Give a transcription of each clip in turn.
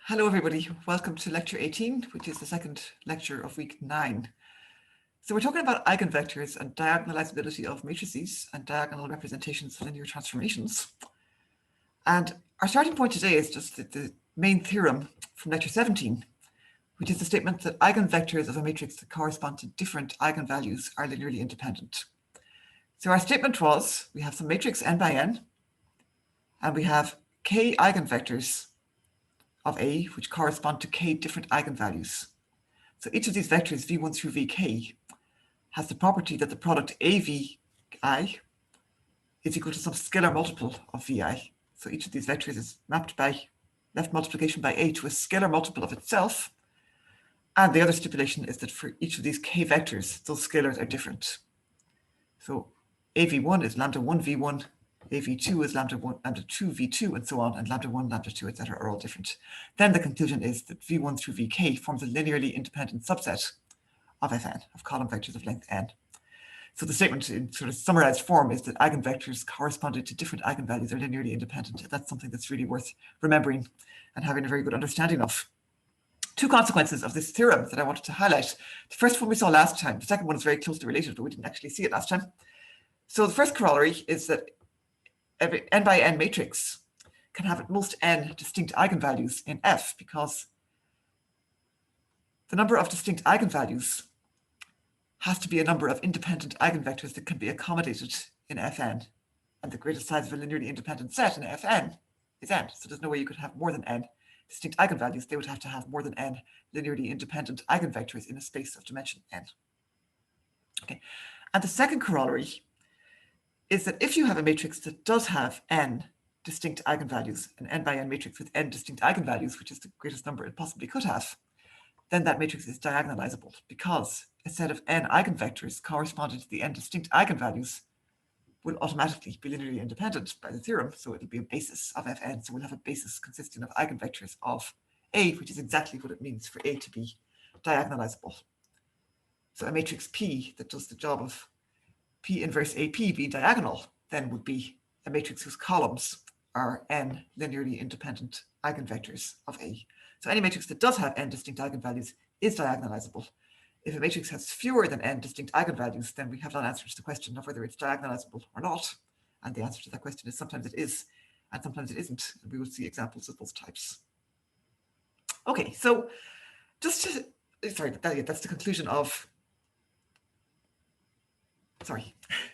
Hello everybody, welcome to lecture 18, which is the second lecture of week 9. So we're talking about eigenvectors and diagonalizability of matrices and diagonal representations of linear transformations. And our starting point today is just the main theorem from lecture 17, which is the statement that eigenvectors of a matrix that correspond to different eigenvalues are linearly independent. So our statement was, we have some matrix n by n, and we have k eigenvectors of A, which correspond to k different eigenvalues. So each of these vectors, v1 through vk, has the property that the product AVI is equal to some scalar multiple of vi. So each of these vectors is mapped by left multiplication by A to a scalar multiple of itself. And the other stipulation is that for each of these k vectors, those scalars are different. So AV1 is lambda 1 v1, AV2 is lambda 1, lambda 2 v2, and so on, and lambda 1, lambda 2, etc. are all different. Then the conclusion is that v1 through vk forms a linearly independent subset of Fn, of column vectors of length n. So the statement in sort of summarized form is that eigenvectors corresponding to different eigenvalues are linearly independent. That's something that's really worth remembering and having a very good understanding of. Two consequences of this theorem that I wanted to highlight. The first one we saw last time. The second one is very closely related, but we didn't actually see it last time. So the first corollary is that every n by n matrix can have at most n distinct eigenvalues in F, because the number of distinct eigenvalues has to be a number of independent eigenvectors that can be accommodated in Fn. And the greatest size of a linearly independent set in Fn is n. So there's no way you could have more than n distinct eigenvalues. They would have to have more than n linearly independent eigenvectors in a space of dimension n. Okay. And the second corollary is that if you have a matrix that does have n distinct eigenvalues, an n by n matrix with n distinct eigenvalues, which is the greatest number it possibly could have, then that matrix is diagonalizable, because a set of n eigenvectors corresponding to the n distinct eigenvalues will automatically be linearly independent by the theorem. So it'll be a basis of Fn. So we'll have a basis consisting of eigenvectors of A, which is exactly what it means for A to be diagonalizable. So a matrix P that does the job of P inverse AP being diagonal then would be a matrix whose columns are n linearly independent eigenvectors of A. So any matrix that does have n distinct eigenvalues is diagonalizable. If a matrix has fewer than n distinct eigenvalues, then we have not answered the question of whether it's diagonalizable or not. And the answer to that question is sometimes it is, and sometimes it isn't. And we will see examples of both types. Okay, so just to, sorry, that's the conclusion of,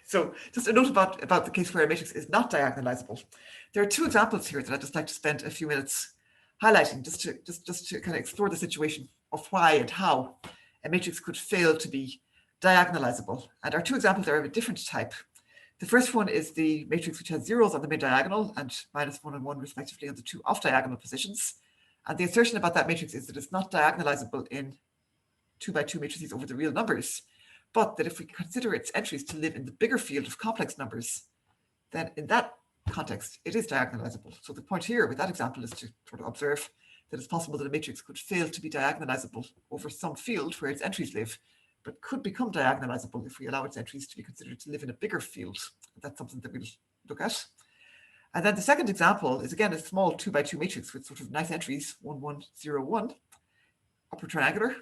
so just a note about the case where a matrix is not diagonalizable. There are two examples here that I'd just like to spend a few minutes highlighting, just to kind of explore the situation of why and how a matrix could fail to be diagonalizable. And our two examples are of a different type. The first one is the matrix which has zeros on the mid-diagonal and -1 and 1 respectively on the two off-diagonal positions. And the assertion about that matrix is that it's not diagonalizable in 2 by 2 matrices over the real numbers, but that if we consider its entries to live in the bigger field of complex numbers, then in that context, it is diagonalizable. So the point here with that example is to sort of observe that it's possible that a matrix could fail to be diagonalizable over some field where its entries live, but could become diagonalizable if we allow its entries to be considered to live in a bigger field. That's something that we'll look at. And then the second example is, again, a small 2 by 2 matrix with sort of nice entries, 1, 1, 0, 1, upper triangular.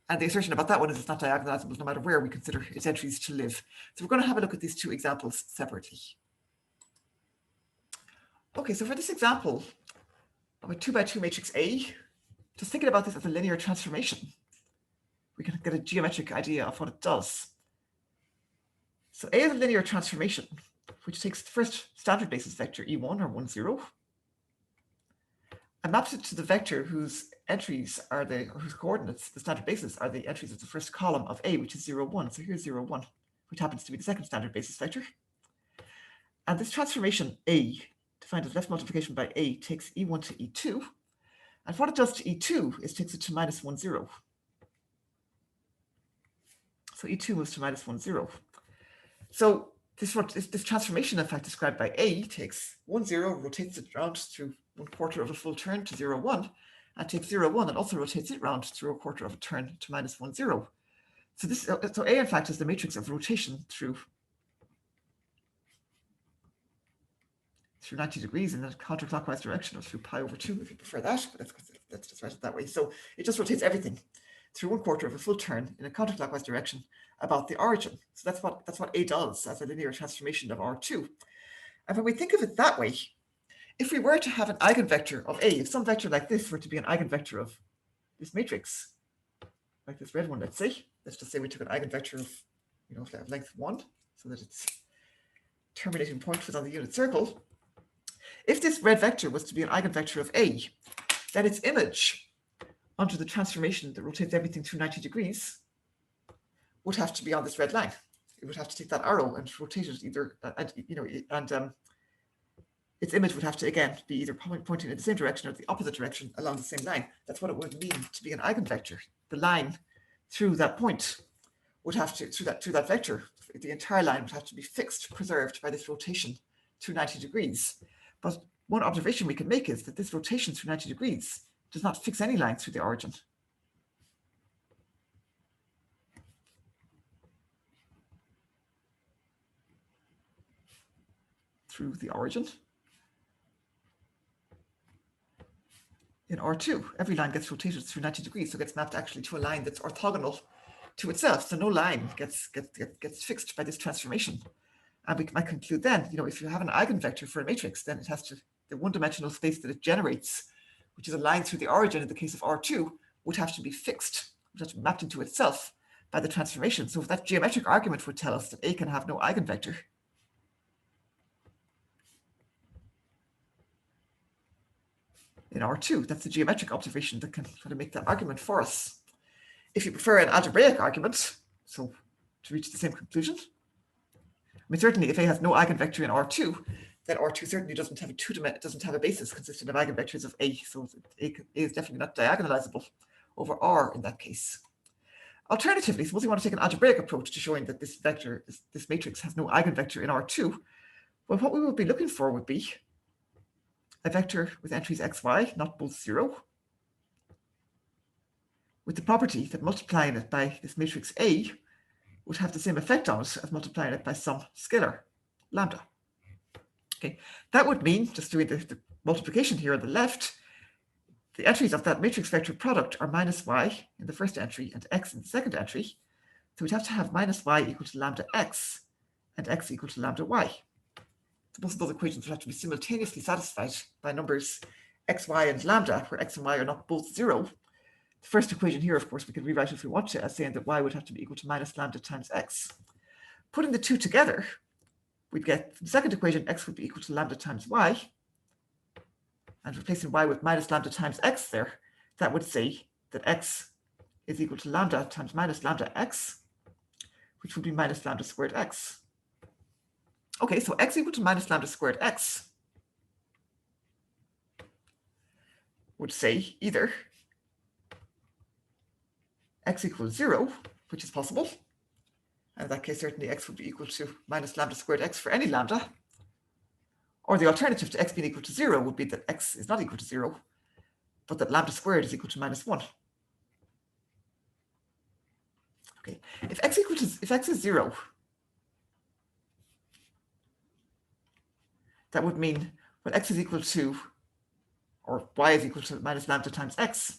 And the assertion about that one is it's not diagonalizable no matter where we consider its entries to live. So we're going to have a look at these two examples separately. Okay, so for this example of a 2 by 2 matrix A, just thinking about this as a linear transformation, we can get a geometric idea of what it does. So A is a linear transformation, which takes the first standard basis vector E1 or 1, 0, and maps it to the vector whose entries are whose coordinates, the standard basis, are the entries of the first column of A, which is 0, 1. So here's 0, 1, which happens to be the second standard basis vector. And this transformation A, defined as left multiplication by A, takes E1 to E2. And what it does to E2 is takes it to -1, 0. So E2 moves to -1, 0. So this transformation, in fact, described by A, takes 1, 0, rotates it around through 1/4 of a full turn to 0, 1, and takes 0, 1 and also rotates it round through 1/4 of a turn to -1, 0. So A, in fact, is the matrix of rotation through through 90 degrees in a counterclockwise direction, or through pi over 2 if you prefer that, but let's just write it that way. So it just rotates everything through 1/4 of a full turn in a counterclockwise direction about the origin. So that's what A does as a linear transformation of R2. And when we think of it that way, if we were to have an eigenvector of A, if some vector like this were to be an eigenvector of this matrix, like this red one, let's just say we took an eigenvector of, of length 1, so that its terminating point was on the unit circle. If this red vector was to be an eigenvector of A, then its image under the transformation that rotates everything through 90 degrees would have to be on this red line. It would have to take that arrow and rotate it either, its image would have to, again, be either pointing in the same direction or the opposite direction along the same line. That's what it would mean to be an eigenvector. The line through that point would have to, through that vector, the entire line would have to be fixed, preserved by this rotation through 90 degrees. But one observation we can make is that this rotation through 90 degrees does not fix any line through the origin. Through the origin. In R2, every line gets rotated through 90 degrees, so gets mapped actually to a line that's orthogonal to itself. So no line gets fixed by this transformation. And we might conclude then, if you have an eigenvector for a matrix, then it has to, the one-dimensional space that it generates, which is a line through the origin in the case of R2, would have to be fixed, would have to be mapped into itself by the transformation. So if that geometric argument would tell us that A can have no eigenvector, in R2, that's the geometric observation that can kind of make that argument for us. If you prefer an algebraic argument, so to reach the same conclusion, I mean, certainly if A has no eigenvector in R2, then R2 certainly doesn't have a basis consisting of eigenvectors of A, so A is definitely not diagonalizable over R in that case. Alternatively, suppose we want to take an algebraic approach to showing that this matrix has no eigenvector in R2, well, what we would be looking for would be a vector with entries xy, not both 0, with the property that multiplying it by this matrix A would have the same effect on it as multiplying it by some scalar, lambda. Okay, that would mean, just doing the multiplication here on the left, the entries of that matrix vector product are minus y in the first entry and x in the second entry. So we'd have to have minus y equal to lambda x and x equal to lambda y. So both of those equations would have to be simultaneously satisfied by numbers x, y, and lambda, where x and y are not both 0. The first equation here, of course, we could rewrite if we want to as saying that y would have to be equal to minus lambda times x. Putting the two together, we'd get the second equation, x would be equal to lambda times y. And replacing y with minus lambda times x there, that would say that x is equal to lambda times minus lambda x, which would be minus lambda squared x. Okay, so x equal to minus lambda squared x would say either x equals 0, which is possible, and in that case certainly x would be equal to minus lambda squared x for any lambda, or the alternative to x being equal to 0 would be that x is not equal to 0, but that lambda squared is equal to minus 1. Okay, if x is 0, that would mean when x is equal to, or y is equal to minus lambda times x,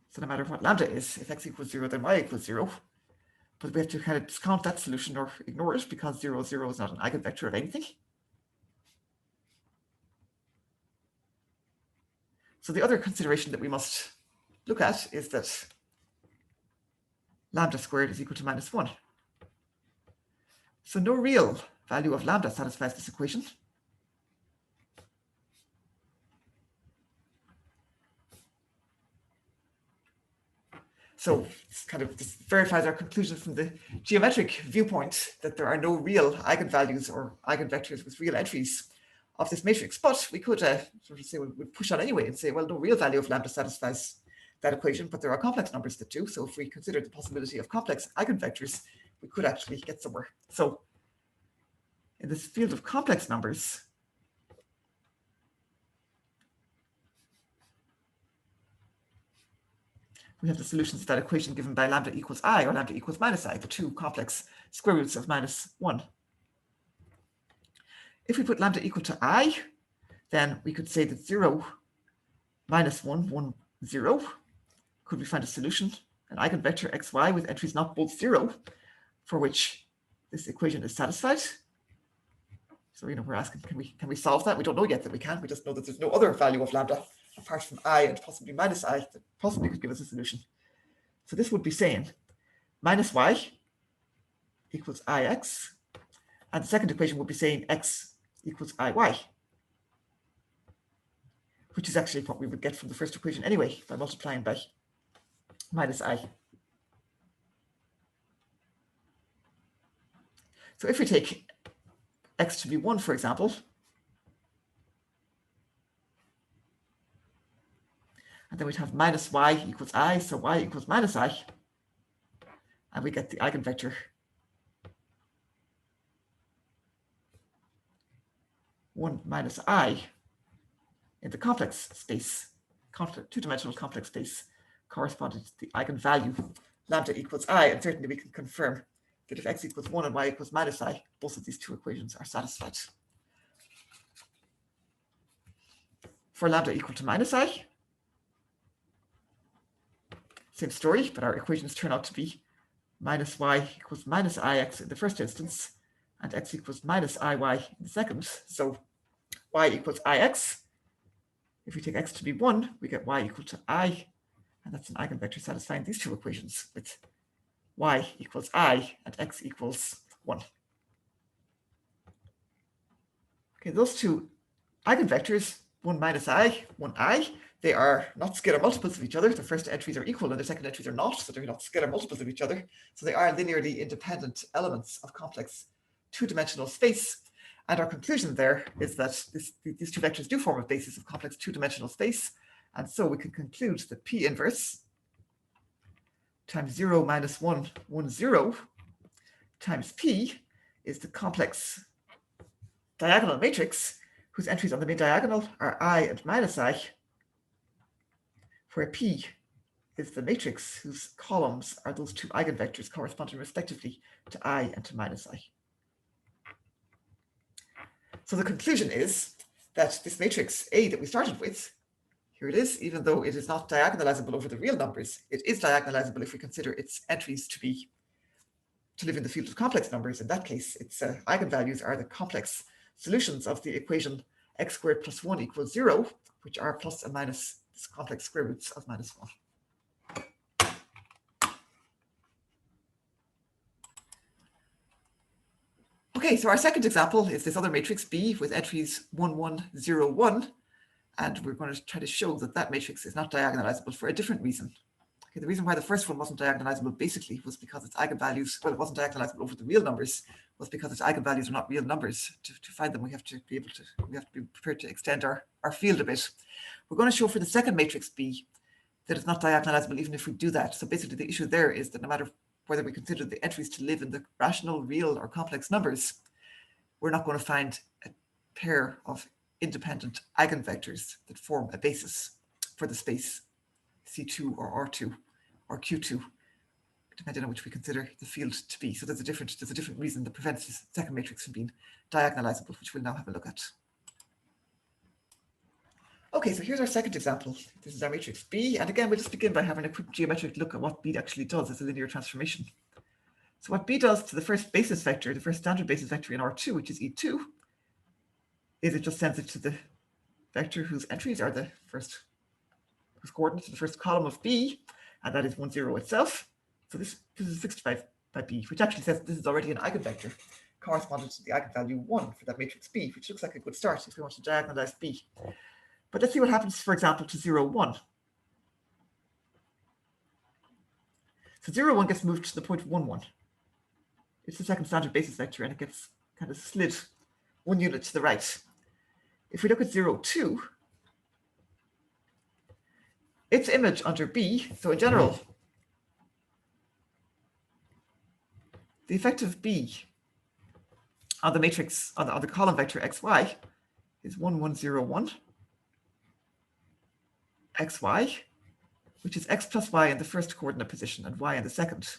so no matter what lambda is, if x equals 0, then y equals 0. But we have to kind of discount that solution or ignore it because 0, 0 is not an eigenvector of anything. So the other consideration that we must look at is that lambda squared is equal to minus 1. So no real value of lambda satisfies this equation. So this verifies our conclusion from the geometric viewpoint that there are no real eigenvalues or eigenvectors with real entries of this matrix. But we could sort of say we'd push on anyway and say, well, no real value of lambda satisfies that equation, but there are complex numbers that do. So if we consider the possibility of complex eigenvectors, we could actually get somewhere. So in this field of complex numbers, we have the solutions to that equation given by lambda equals I or lambda equals minus I, the two complex square roots of minus 1. If we put lambda equal to I, then we could say that 0 minus 1, 1, 0. Could we find a solution, an eigenvector xy with entries not both 0, for which this equation is satisfied? So, we're asking, can we solve that? We don't know yet that we can. We just know that there's no other value of lambda apart from I and possibly minus I that possibly could give us a solution. So this would be saying minus y equals ix, and the second equation would be saying x equals iy, which is actually what we would get from the first equation anyway by multiplying by minus I. So if we take x to be 1, for example, and then we'd have minus y equals I, so y equals minus I, and we get the eigenvector one minus I in the complex space, two-dimensional complex space, corresponding to the eigenvalue lambda equals I, and certainly we can confirm that if x equals 1 and y equals minus I, both of these two equations are satisfied. For lambda equal to minus I, same story, but our equations turn out to be minus y equals minus ix in the first instance, and x equals minus iy in the second. So y equals ix. If we take x to be 1, we get y equal to I, and that's an eigenvector satisfying these two equations with y equals I and x equals 1. Okay, those two eigenvectors, 1 minus I, 1i, they are not scalar multiples of each other. The first entries are equal and the second entries are not, so they're not scalar multiples of each other. So they are linearly independent elements of complex two-dimensional space. And our conclusion there is that these two vectors do form a basis of complex two-dimensional space. And so we can conclude that P inverse times 0 minus 1, 1, 0 times P is the complex diagonal matrix whose entries on the main diagonal are I and minus I, where P is the matrix whose columns are those two eigenvectors corresponding respectively to I and to minus I. So the conclusion is that this matrix A that we started with, here it is, even though it is not diagonalizable over the real numbers, it is diagonalizable if we consider its entries to live in the field of complex numbers. In that case, its eigenvalues are the complex solutions of the equation x squared plus 1 equals 0, which are plus and minus this complex square roots of minus 1. Okay, so our second example is this other matrix B with entries 1, 1, 0, 1. And we're going to try to show that that matrix is not diagonalizable for a different reason. Okay, the reason why the first one wasn't diagonalizable basically was because its eigenvalues, well, it wasn't diagonalizable over the real numbers, was because its eigenvalues are not real numbers. To find them, we have to be prepared to extend our field a bit. We're going to show for the second matrix B that it's not diagonalizable even if we do that. So basically the issue there is that no matter whether we consider the entries to live in the rational, real, or complex numbers, we're not going to find a pair of independent eigenvectors that form a basis for the space C2 or R2 or Q2, depending on which we consider the field to be. So there's a different reason that prevents this second matrix from being diagonalizable, which we'll now have a look at. Okay, so here's our second example. This is our matrix B, and again, we'll just begin by having a quick geometric look at what B actually does as a linear transformation. So what B does to the first basis vector, the first standard basis vector in R2, which is E2, is it just sends it to the vector whose entries are the first, whose coordinates are the first column of B, and that is 1, 0 itself. So this is fixed by B, which actually says this is already an eigenvector corresponding to the eigenvalue 1 for that matrix B, which looks like a good start if we want to diagonalize B. But let's see what happens, for example, to 0, 1. So 0, 1 gets moved to the point 1, 1. It's the second standard basis vector, and it gets kind of slid 1 unit to the right. If we look at 0, 2, its image under B, so in general, the effect of B on the matrix, on the column vector xy is 1, 1, 0, 1, xy, which is x plus y in the first coordinate position and y in the second.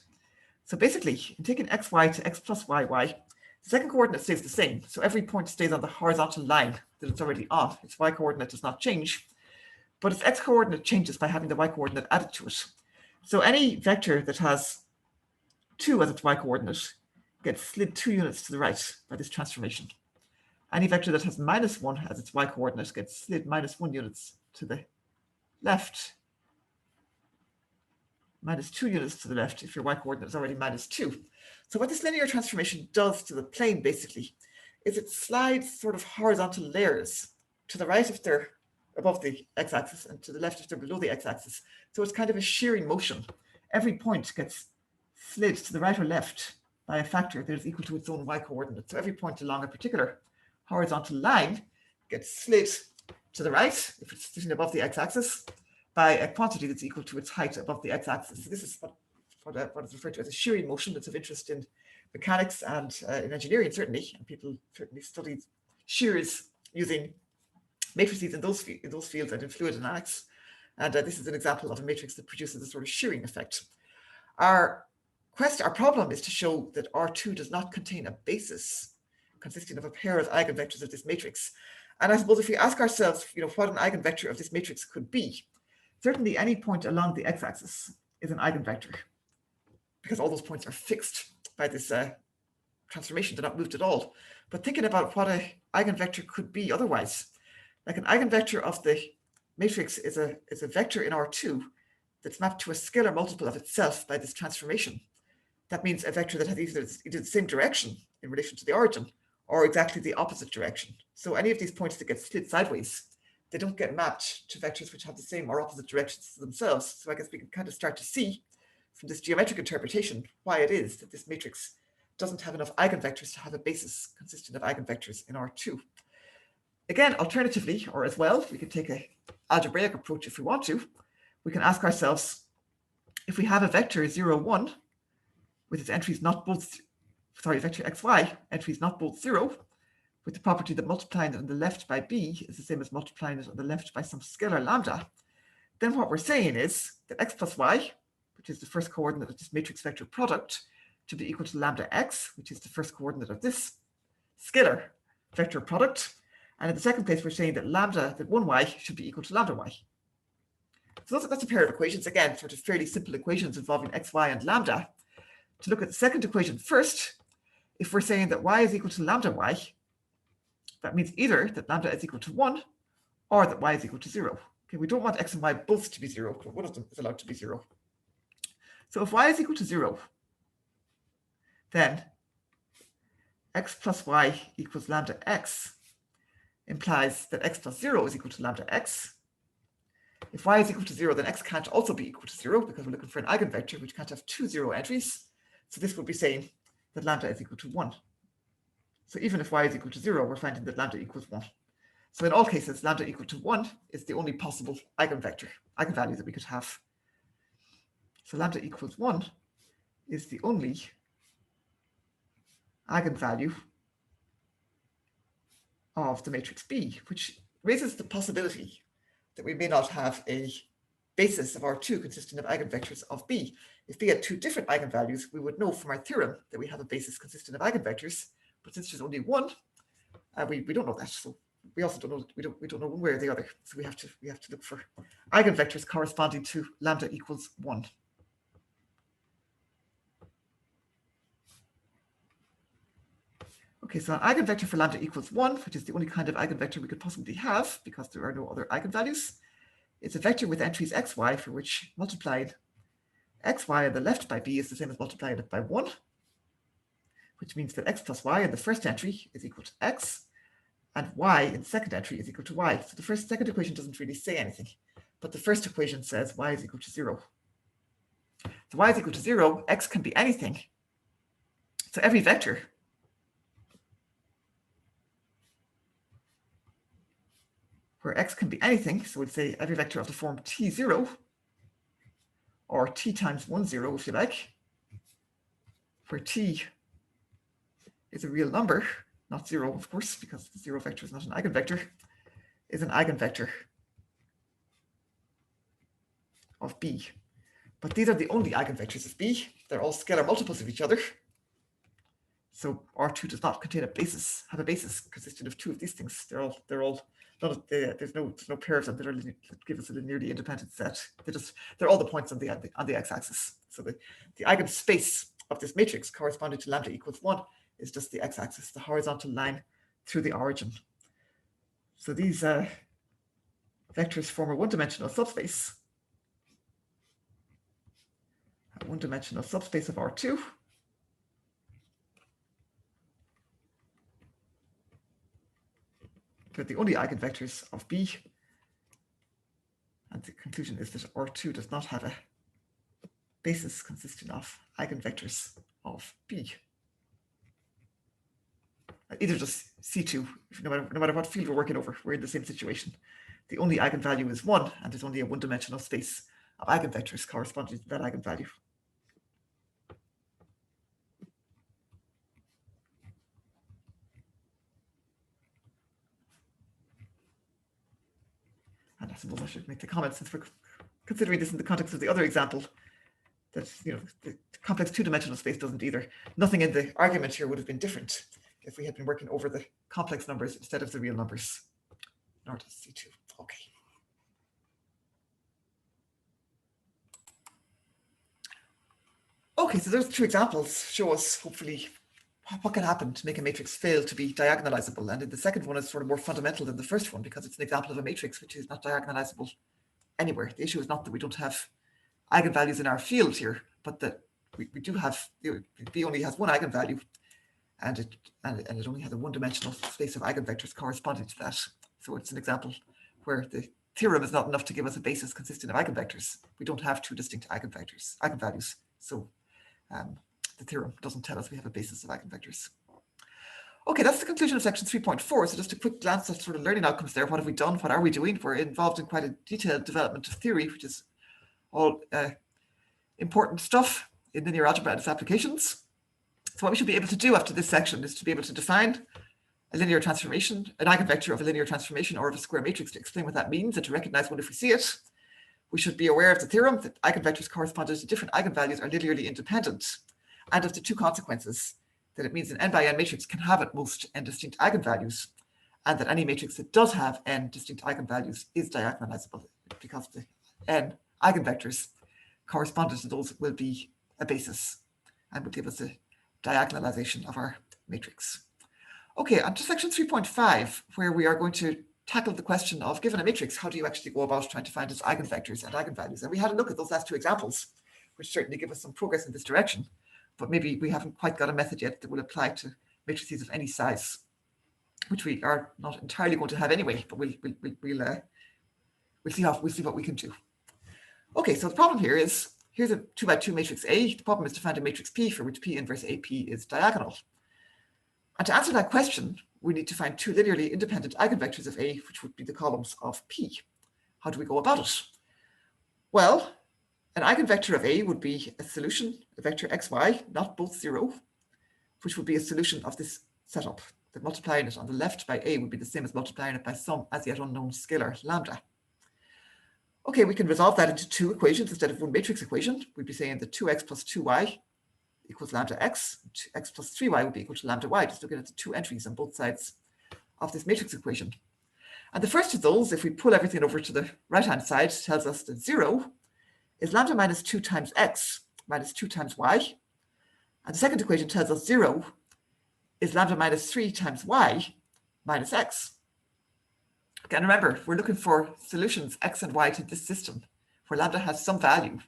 So basically, in taking xy to x plus y, the second coordinate stays the same. So every point stays on the horizontal line that it's already on. Its y coordinate does not change, but its x coordinate changes by having the y coordinate added to it. So any vector that has 2 as its y coordinate gets slid 2 units to the right by this transformation. Any vector that has -1 as its y coordinate gets slid -1 units to the left, -2 units to the left if your y coordinate is already -2. So what this linear transformation does to the plane basically is it slides sort of horizontal layers to the right if they're above the x-axis and to the left if they're below the x-axis. So it's kind of a shearing motion. Every point gets slid to the right or left by a factor that is equal to its own y coordinate. So every point along a particular horizontal line gets slid to the right if it's sitting above the x-axis by a quantity that's equal to its height above the x-axis. So this is what is referred to as a shearing motion. That's of interest in mechanics and in engineering certainly, and people certainly study shears using matrices in those fields and in fluid dynamics. And this is an example of a matrix that produces a sort of shearing effect. Our problem is to show that R2 does not contain a basis consisting of a pair of eigenvectors of this matrix. And I suppose if we ask ourselves, what an eigenvector of this matrix could be, certainly any point along the x-axis is an eigenvector because all those points are fixed by this transformation. They're not moved at all. But thinking about what an eigenvector could be otherwise, like an eigenvector of the matrix is a vector in R2 that's mapped to a scalar multiple of itself by this transformation. That means a vector that has either the same direction in relation to the origin or exactly the opposite direction. So any of these points that get slid sideways, they don't get mapped to vectors which have the same or opposite directions themselves. So I guess we can kind of start to see from this geometric interpretation why it is that this matrix doesn't have enough eigenvectors to have a basis consisting of eigenvectors in R2. Again, alternatively, or as well, we could take an algebraic approach if we want to. We can ask ourselves, if we have a vector 0, 1, with its entries not both, vector xy, entries not both 0, with the property that multiplying it on the left by b is the same as multiplying it on the left by some scalar lambda, then what we're saying is that x plus y, which is the first coordinate of this matrix vector product, to be equal to lambda x, which is the first coordinate of this scalar vector product. And in the second place, we're saying that that 1y should be equal to lambda y. So that's a pair of equations, again, sort of fairly simple equations involving x, y, and lambda. To look at the second equation first, if we're saying that y is equal to lambda y, that means either that lambda is equal to 1 or that y is equal to 0. Okay, we don't want x and y both to be 0, but one of them is allowed to be 0. So if y is equal to 0, then x plus y equals lambda x implies that x plus 0 is equal to lambda x. If y is equal to 0, then x can't also be equal to 0 because we're looking for an eigenvector which can't have 2 0 entries. So this would be saying that lambda is equal to 1. So even if y is equal to 0, we're finding that lambda equals 1. So in all cases, lambda equal to 1 is the only possible eigenvalue that we could have. So lambda equals 1 is the only eigenvalue of the matrix B, which raises the possibility that we may not have a basis of R2 consisting of eigenvectors of B. If B had 2 different eigenvalues, we would know from our theorem that we have a basis consisting of eigenvectors. But since there's only one, we don't know that. So we also don't know we don't know one way or the other. So we have to look for eigenvectors corresponding to lambda equals 1. Okay, so an eigenvector for lambda equals 1, which is the only kind of eigenvector we could possibly have because there are no other eigenvalues. It's a vector with entries xy for which multiplying xy on the left by b is the same as multiplying it by 1, which means that x plus y in the first entry is equal to x, and y in the second entry is equal to y. So the second equation doesn't really say anything, but the first equation says y is equal to 0. So y is equal to 0, x can be anything. So every vector where x can be anything, so we'd say every vector of the form t0, or t times 1, 0, if you like, where t is a real number, not 0, of course, because the 0 vector is not an eigenvector, is an eigenvector of B. But these are the only eigenvectors of B. They're all scalar multiples of each other. So R2 does not contain have a basis consisting of two of these things. They're all there's no pair of them that give us a linearly independent set. They're all the points on the x-axis. So the eigenspace of this matrix corresponding to lambda equals 1 is just the x-axis, the horizontal line through the origin. So these vectors form a one-dimensional subspace. A one-dimensional subspace of R2. They're the only eigenvectors of B. And the conclusion is that R2 does not have a basis consisting of eigenvectors of B. Either just C2, no matter what field we're working over, we're in the same situation. The only eigenvalue is 1, and there's only a one-dimensional space of eigenvectors corresponding to that eigenvalue. And I suppose I should make the comment, since we're considering this in the context of the other example, that the complex two-dimensional space doesn't either. Nothing in the argument here would have been different if we had been working over the complex numbers instead of the real numbers. Nor does C2. Okay. Okay, so those two examples show us, hopefully, what can happen to make a matrix fail to be diagonalizable. And the second one is sort of more fundamental than the first one, because it's an example of a matrix which is not diagonalizable anywhere. The issue is not that we don't have eigenvalues in our field here, but that we do have, B only has one eigenvalue, and it only has a one-dimensional space of eigenvectors corresponding to that. So it's an example where the theorem is not enough to give us a basis consisting of eigenvectors. We don't have two distinct eigenvalues. So the theorem doesn't tell us we have a basis of eigenvectors. Okay, that's the conclusion of section 3.4. So just a quick glance at sort of learning outcomes there. What have we done? What are we doing? We're involved in quite a detailed development of theory, which is all important stuff in linear algebra and its applications. So what we should be able to do after this section is to be able to define a linear transformation, an eigenvector of a linear transformation or of a square matrix, to explain what that means and to recognize one if we see it. We should be aware of the theorem that eigenvectors corresponding to different eigenvalues are linearly independent, and of the two consequences, that it means an n by n matrix can have at most n distinct eigenvalues, and that any matrix that does have n distinct eigenvalues is diagonalizable, because the n eigenvectors corresponding to those will be a basis and will give us a diagonalization of our matrix. Okay, on to section 3.5, where we are going to tackle the question of, given a matrix, how do you actually go about trying to find its eigenvectors and eigenvalues? And we had a look at those last two examples, which certainly give us some progress in this direction, but maybe we haven't quite got a method yet that will apply to matrices of any size, which we are not entirely going to have anyway, but we'll see what we can do. Okay, so the problem here is, here's a 2 by 2 matrix A. The problem is to find a matrix P for which P inverse AP is diagonal. And to answer that question, we need to find two linearly independent eigenvectors of A, which would be the columns of P. How do we go about it? Well, an eigenvector of A would be a solution, a vector xy, not both 0, which would be a solution of this setup. That multiplying it on the left by A would be the same as multiplying it by some as yet unknown scalar lambda. Okay, we can resolve that into two equations instead of one matrix equation. We'd be saying that 2x plus 2y equals lambda x, x plus 3y would be equal to lambda y, just looking at the two entries on both sides of this matrix equation. And the first of those, if we pull everything over to the right-hand side, tells us that 0 is lambda minus 2 times x minus 2 times y. And the second equation tells us 0 is lambda minus 3 times y minus x. Again, remember, we're looking for solutions x and y to this system, where lambda has some value,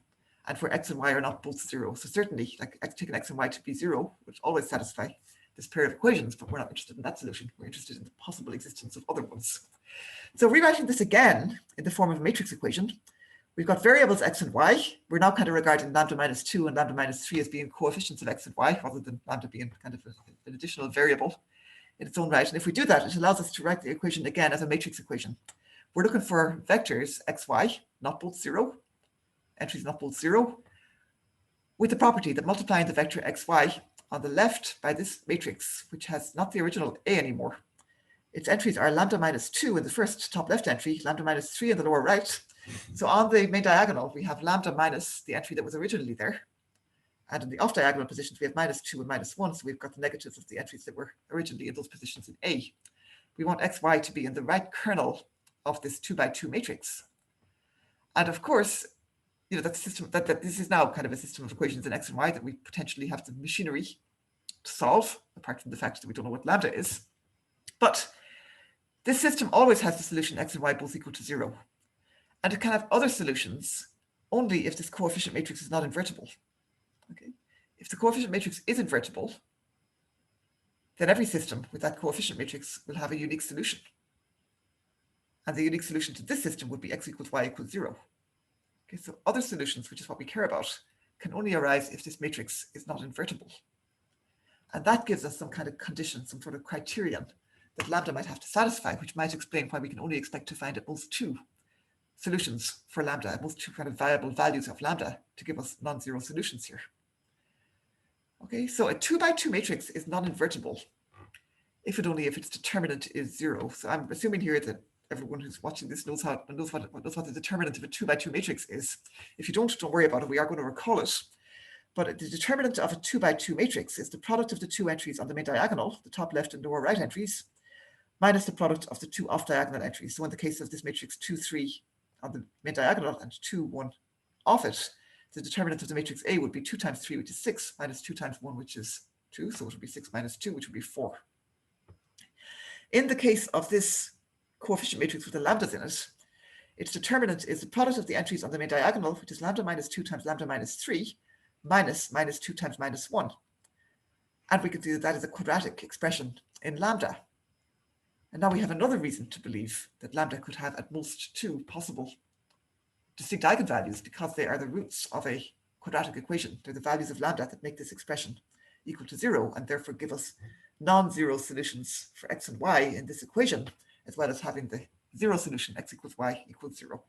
and where x and y are not both 0. So certainly, like taking x and y to be 0 would always satisfy this pair of equations, but we're not interested in that solution. We're interested in the possible existence of other ones. So rewriting this again in the form of a matrix equation, we've got variables x and y. We're now kind of regarding lambda minus 2 and lambda minus 3 as being coefficients of x and y, rather than lambda being kind of an additional variable in its own right. And if we do that, it allows us to write the equation again as a matrix equation. We're looking for vectors xy, not both 0, entries not both 0, with the property that multiplying the vector xy on the left by this matrix, which has not the original A anymore, its entries are lambda minus 2 in the first top left entry, lambda minus 3 in the lower right, So on the main diagonal, we have lambda minus the entry that was originally there. And in the off-diagonal positions, we have -2 and -1. So we've got the negatives of the entries that were originally in those positions in A. We want xy to be in the right kernel of this 2 by 2 matrix. And of course, that system that this is now kind of a system of equations in x and y that we potentially have the machinery to solve, apart from the fact that we don't know what lambda is. But this system always has the solution x and y both equal to 0. And it can have other solutions only if this coefficient matrix is not invertible. Okay? If the coefficient matrix is invertible, then every system with that coefficient matrix will have a unique solution. And the unique solution to this system would be x equals y equals 0. Okay, so other solutions, which is what we care about, can only arise if this matrix is not invertible. And that gives us some kind of condition, some sort of criterion that lambda might have to satisfy, which might explain why we can only expect to find at most 2 solutions for lambda, at most 2 kind of viable values of lambda to give us non-zero solutions here. Okay, so a 2 by 2 matrix is non-invertible if its determinant is 0. So I'm assuming here that everyone who's watching this knows what the determinant of a 2 by 2 matrix is. If you don't worry about it. We are going to recall it. But the determinant of a 2 by 2 matrix is the product of the 2 entries on the main diagonal, the top left and lower right entries, minus the product of the 2 off-diagonal entries. So in the case of this matrix 2, 3 on the main diagonal and 2, 1 off it, the determinant of the matrix A would be 2 times 3, which is 6, minus 2 times 1, which is 2. So it would be 6 minus 2, which would be 4. In the case of this coefficient matrix with the lambdas in it, its determinant is the product of the entries on the main diagonal, which is lambda minus 2 times lambda minus 3, minus 2 times minus 1. And we can see that that is a quadratic expression in lambda. And now we have another reason to believe that lambda could have at most 2 possible distinct eigenvalues, because they are the roots of a quadratic equation. They're the values of lambda that make this expression equal to 0, and therefore give us non-zero solutions for x and y in this equation, as well as having the 0 solution x equals y equals 0.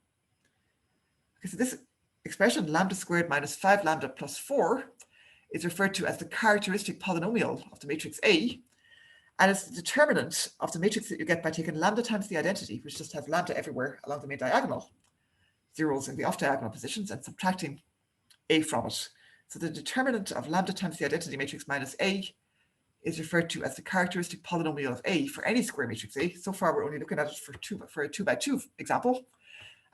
Okay, so this expression, lambda squared minus 5 lambda plus 4, is referred to as the characteristic polynomial of the matrix A, and it's the determinant of the matrix that you get by taking lambda times the identity, which just has lambda everywhere along the main diagonal, zeros in the off-diagonal positions, and subtracting A from it. So the determinant of lambda times the identity matrix minus A is referred to as the characteristic polynomial of A for any square matrix A. So far, we're only looking at it for a 2 by 2 example.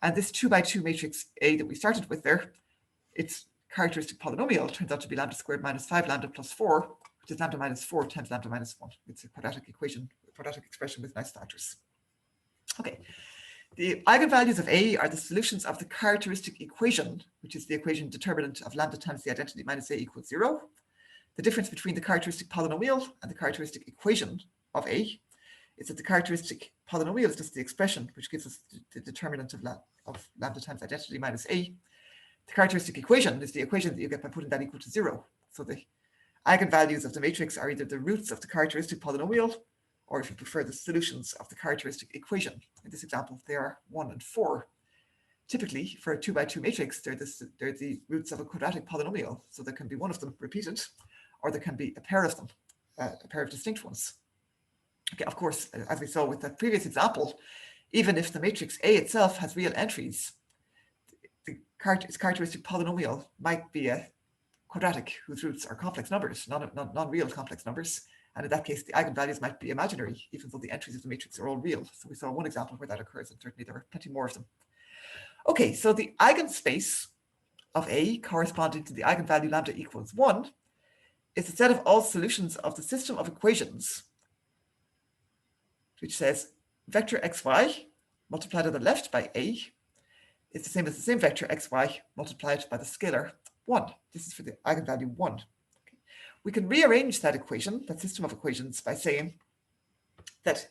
And this 2 by 2 matrix A that we started with there, its characteristic polynomial turns out to be lambda squared minus 5 lambda plus 4, which is lambda minus 4 times lambda minus 1. It's a quadratic equation, a quadratic expression with nice factors. Okay, the eigenvalues of A are the solutions of the characteristic equation, which is the equation determinant of lambda times the identity minus A equals 0. The difference between the characteristic polynomial and the characteristic equation of A is that the characteristic polynomial is just the expression which gives us the determinant of lambda times identity minus A. The characteristic equation is the equation that you get by putting that equal to 0. So the eigenvalues of the matrix are either the roots of the characteristic polynomial, or if you prefer, the solutions of the characteristic equation. In this example, they are 1 and 4. Typically, for a 2 by 2 matrix, they're the roots of a quadratic polynomial. So there can be one of them repeated, or there can be a pair of them, a pair of distinct ones. Okay, of course, as we saw with the previous example, even if the matrix A itself has real entries, its characteristic polynomial might be a quadratic whose roots are complex numbers, non-real complex numbers. And in that case, the eigenvalues might be imaginary, even though the entries of the matrix are all real. So we saw one example where that occurs, and certainly there are plenty more of them. Okay, so the eigenspace of A corresponding to the eigenvalue lambda equals 1 is the set of all solutions of the system of equations, which says vector xy multiplied on the left by A is the same as the same vector xy multiplied by the scalar 1. This is for the eigenvalue 1. Okay. We can rearrange that equation, that system of equations, by saying that,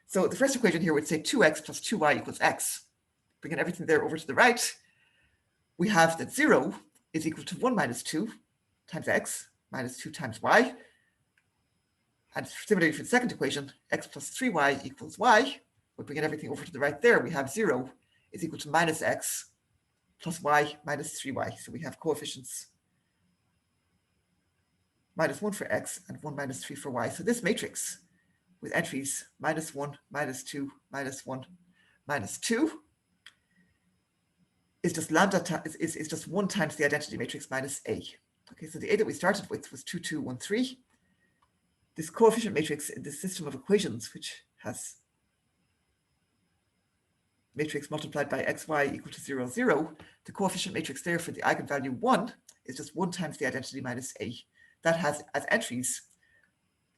so the first equation here would say 2x plus 2y equals x. Bringing everything there over to the right, we have that 0 is equal to 1 minus 2 times x minus 2 times y. And similarly for the second equation, x plus 3y equals y. We're bringing everything over to the right there. We have 0 is equal to minus x plus y minus 3y. So we have coefficients minus 1 for x and 1 minus 3 for y. So this matrix with entries minus 1, minus 2, minus 1, minus 2 is just lambda is just 1 times the identity matrix minus A. Okay, so the A that we started with was 2, 2, 1, 3. This coefficient matrix in this system of equations, which has matrix multiplied by xy equal to 0, 0, the coefficient matrix there for the eigenvalue 1 is just 1 times the identity minus A. That has as entries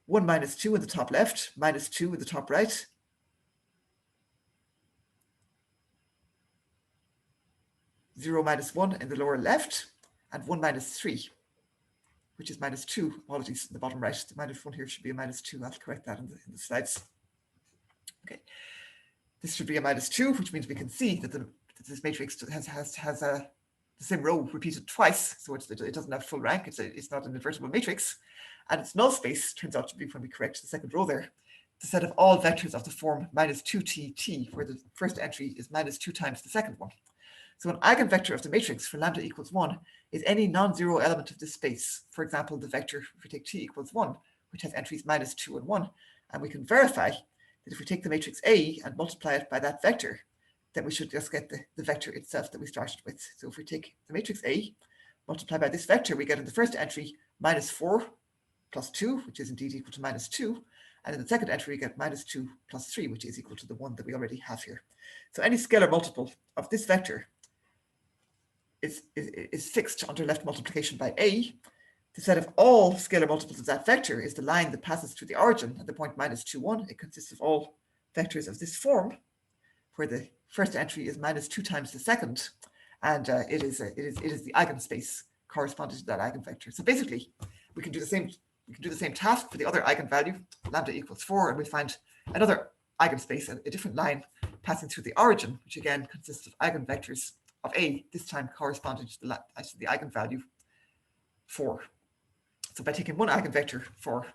1 minus 2 in the top left, minus 2 in the top right, 0 minus 1 in the lower left, and 1 minus 3, which is minus 2. Apologies, in the bottom right. The minus 1 here should be a minus 2. I'll correct that in the slides. Okay. This should be a minus 2, which means we can see that this matrix has the same row repeated twice, so it doesn't have full rank. It's not an invertible matrix. And its null space turns out to be, when we correct the second row there, the set of all vectors of the form minus 2t, where the first entry is minus 2 times the second one. So an eigenvector of the matrix for lambda equals 1 is any non-zero element of this space. For example, the vector, if we take t equals 1, which has entries minus 2 and 1, and we can verify that if we take the matrix A and multiply it by that vector, then we should just get the vector itself that we started with. So if we take the matrix A, multiply by this vector, we get in the first entry minus 4 plus 2, which is indeed equal to minus 2. And in the second entry, we get minus 2 plus 3, which is equal to the 1 that we already have here. So any scalar multiple of this vector is fixed under left multiplication by A. The set of all scalar multiples of that vector is the line that passes through the origin at the point minus 2, 1. It consists of all vectors of this form, where the first entry is minus 2 times the second, and it is the eigenspace corresponding to that eigenvector. So basically, we can do the same task for the other eigenvalue, lambda equals 4, and we find another eigenspace, a different line passing through the origin, which again consists of eigenvectors of A, this time corresponding to the eigenvalue 4. So by taking one eigenvector for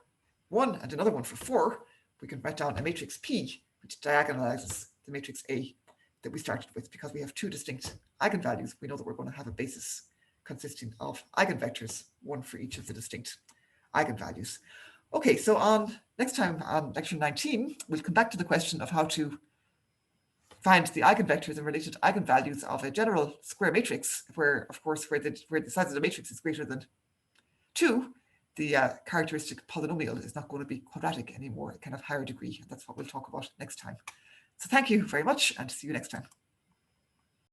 1 and another one for 4, we can write down a matrix P, which diagonalizes the matrix A that we started with. Because we have two distinct eigenvalues, we know that we're going to have a basis consisting of eigenvectors, one for each of the distinct eigenvalues. Okay, so next time on lecture 19, we'll come back to the question of how to find the eigenvectors and related eigenvalues of a general square matrix, where, of course, where the size of the matrix is greater than 2, the characteristic polynomial is not going to be quadratic anymore. It can have higher degree, and that's what we'll talk about next time. So thank you very much, and see you next time.